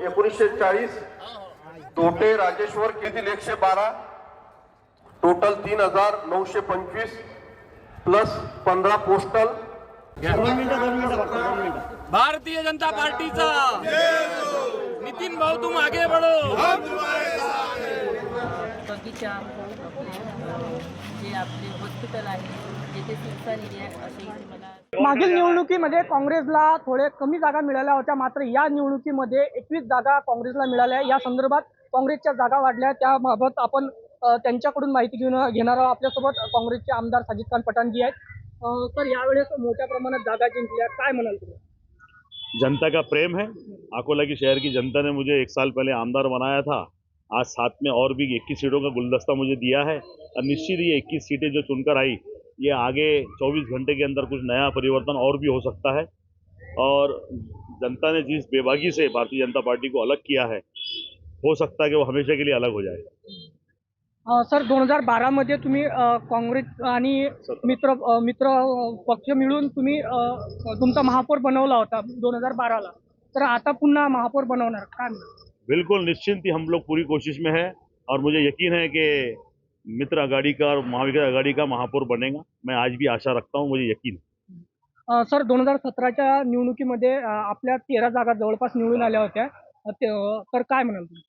1940, तोटे राजेश्वर किती 112, total 3925 plus 15 postal. Bharatiya Janata पार्टीचा नितीन भाऊ तुम आगे बढ़ो। बगीचा जे आपले हॉस्पिटल आहे जिथे चिकित्सा निधी आहे असे मला मागील निवडणुकीमध्ये काँग्रेसला थोडे कमी जागा मिळाल्या होत्या, मात्र या निवडणुकीमध्ये 21 जागा काँग्रेसला मिळाल्या। या संदर्भात काँग्रेसच्या जागा वाढल्या त्याबाबत आपण त्यांच्याकडून माहिती घेणार आहोत। आपल्यासोबत काँग्रेसचे आमदार साजिद खान पठाणजी आहेत। तर यावेळेस मोठ्या प्रमाणात जागा जिंकल्या, काय म्हणाल तुम्ही? जनता का प्रेम है। अकोला की शहर की जनता ने मुझे 1 साल पहले आमदार बनाया था। आज साथ में और भी 21 सीटों का गुलदस्ता मुझे दिया है और निश्चित ये 21 सीटें जो चुनकर आई, ये आगे 24 घंटे के अंदर कुछ नया परिवर्तन और भी हो सकता है। और जनता ने जिस बेबाकी से भारतीय जनता पार्टी को अलग किया है, हो सकता है कि वो हमेशा के लिए अलग हो जाए। सर, 2012 मध्ये तुम्ही काँग्रेस आणि मित्र पक्ष मिळून तुम्ही तुमचा महापौर बनवला होता 2012ला, तर आता पुन्हा महापौर बनवणार काय? बिल्कुल निश्चिंत ही हम लोग पूरी कोशिश में है और मुझे यकीन है कि मित्र आघाड़ी का और महाविकास आघाड़ी का महापौर बनेगा। मैं आज भी आशा रखता हूँ, मुझे यकीन है। सर, 2017च्या निवडणुकीमध्ये आपल्या 13 जागा जवळपास निवडून आल्या होत्या, तर काय म्हणाल तुम्ही?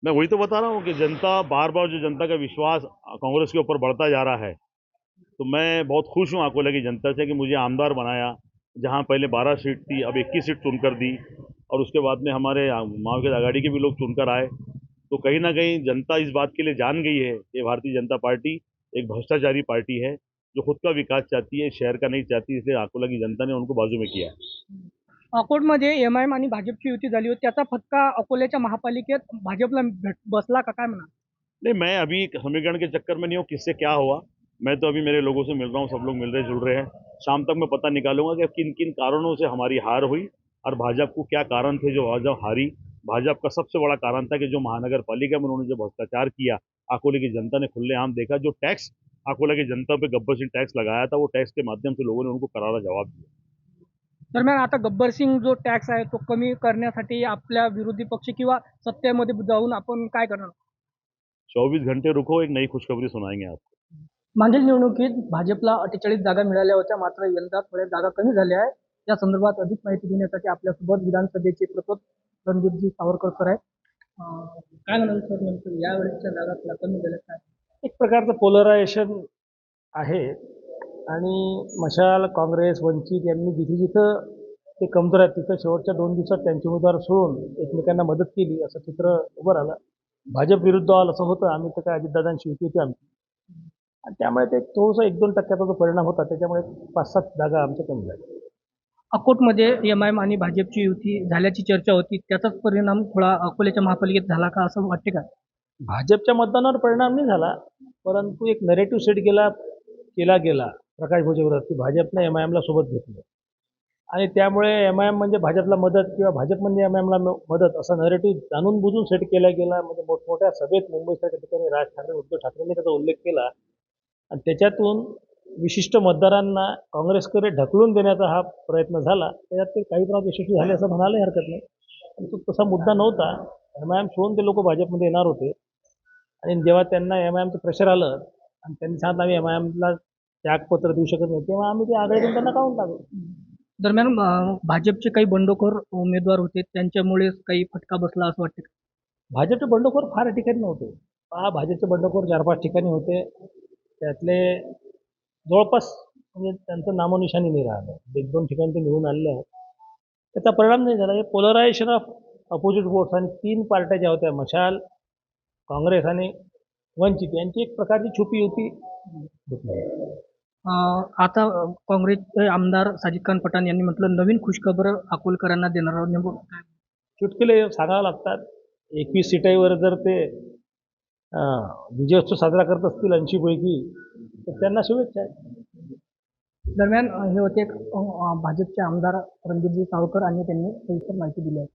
मैं वही तो बता रहा हूँ कि जनता बार बार जो जनता का विश्वास कांग्रेस के ऊपर बढ़ता जा रहा है, तो मैं बहुत खुश हूँ अकोला की जनता से कि मुझे आमदार बनाया। जहाँ पहले 12 सीट थी, अब 21 सीट चुनकर दी और उसके बाद में हमारे महाविकास आघाड़ी के भी लोग चुनकर आए। तो कहीं ना कहीं जनता इस बात के लिए जान गई है कि भारतीय जनता पार्टी एक भ्रष्टाचारी पार्टी है जो खुद का विकास चाहती है, शहर का नहीं चाहती। इसलिए अकोला की जनता ने उनको बाजू में किया है। अकोटमध्ये एमआयएम आणि भाजपची युती झाली होती, त्याचा फटका अकोल्याच्या महापालिकेत भाजपला बसला का, काय म्हणा? नहीं, मैं अभी समीकरण के चक्कर में नहीं हूँ किससे क्या हुआ। मैं तो अभी मेरे लोगों से मिल रहा हूँ, सब लोग मिल रहे जुल रहे हैं। शाम तक मैं पता निकालूंगा कि किन किन कारणों से हमारी हार हुई और भाजपा को क्या कारण थे जो भाजपा हारी। भाजपा का सबसे बड़ा कारण था कि जो महानगर पालिका में उन्होंने जो भ्रष्टाचार किया, अकोले की जनता ने खुलेआम देखा। जो टैक्स अकोला की जनता पे गब्बर सिंह टैक्स लगाया था, वो टैक्स के माध्यम से लोगों ने उनको करारा जवाब दिया। दरम्यान आता गब्बर सिंग जो टॅक्स आहे तो कमी करण्यासाठी आपल्या विरोधी पक्ष किंवा सत्तेमध्ये जाऊन आपण काय करणार? 24 घंटे रुको, एक नई खुशखबरी सुनाएंगे आपको। मागील निवडणुकीत भाजपला 48 जागा मिळाल्या होत्या, मात्र यंदा थोड्या जागा कमी झाल्या आहेत। या संदर्भात अधिक माहिती देण्यासाठी आपल्यासोबत विधानसभेचे प्रतोद रणजितजी सावरकर सर आहेत। काय म्हणाल सर, नेमकं यावेळेसच्या जागा थोड्या कमी झाल्या काय? एक प्रकारचं पोलरायझेशन आहे आणि मशाल, काँग्रेस, वंचित यांनी जिथे जिथं ते कमजोर आहेत तिथं शेवटच्या 2 दिवसात त्यांचे उमेदवार सोडून एकमेकांना मदत केली असं चित्र उभं राहिलं। भाजप विरुद्ध ऑल असं होतं, आम्ही तर काय अजितदादांशी युती होती आमची, आणि त्यामुळे ते थोडंसं 1-2 टक्क्याचा जो परिणाम होता त्याच्यामुळे 5-7 जागा आमच्या कमी झाल्या। अकोटमध्ये एमआयएम आणि भाजपची युती झाल्याची चर्चा होती, त्याचाच परिणाम थोडा अकोल्याच्या महापालिकेत झाला का असं वाटते का? भाजपच्या मतदानावर परिणाम नाही झाला, परंतु एक नरेटिव्ह सेट केला गेला प्रकाश भोजेविरोधात की भाजपने एमआयएमला सोबत घेतलं आणि त्यामुळे एमआयएम म्हणजे भाजपला मदत किंवा भाजप म्हणजे एमआयएमला मदत असा नरेटिव्ह जाणून बुजून सेट केला गेला। म्हणजे मोठमोठ्या सभेत मुंबईसारख्या ठिकाणी राज ठाकरे, उद्धव ठाकरेंनी त्याचा उल्लेख केला आणि त्याच्यातून विशिष्ट मतदारांना काँग्रेसकडे ढकलून देण्याचा हा प्रयत्न झाला। त्याच्यात ते काही प्रमाणात यशस्वी झाले असं म्हणायलाही हरकत नाही, पण तो तसा मुद्दा नव्हता। एमआयएम सोडून ते लोक भाजपमध्ये येणार होते आणि जेव्हा त्यांना एमआयएमचं प्रेशर आलं आणि त्यांनी सांगितलं आम्ही एमआयएमला त्यागपत्र देऊ शकत नाही, तेव्हा आम्ही ते आघाडीतून त्यांना काढून टाकलो। दरम्यान भाजपचे काही बंडखोर उमेदवार होते, त्यांच्यामुळे काही फटका बसला असं वाटतं? भाजपचे बंडखोर फार ठिकाणी नव्हते। भाजपचे बंडखोर 4-5 ठिकाणी होते, त्यातले जवळपास म्हणजे त्यांचं नामोनिशाणी नाही राहिलं। 1-2 ठिकाणी ते निवडून आलेले आहेत, त्याचा परिणाम नाही झाला। हे पोलरायझेशन ऑफ अपोजिट वोट्स आणि 3 पार्ट्या ज्या होत्या, मशाल, काँग्रेस आणि वंचित, यांची एक प्रकारची छुपी युती घेतली। आता काँग्रेसचे आमदार साजिद खान पठाण यांनी म्हटलं नवीन खुशखबर अकोलकरांना देणार आहोत, नेमकं काय? चुटकुले सांगावं लागतात। 21 सीटांवर जर ते विजयोत्सव साजरा करत असतील 80 पैकी, तर त्यांना शुभेच्छा आहेत। दरम्यान हे होते भाजपचे आमदार रणजितजी सावरकर आणि त्यांनी सविस्तर माहिती दिली आहे।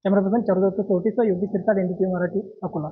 कॅमेरा पर्सन चौरदत्त चौटीचा योगी सिरसाट, NDTV मराठी, अकोला।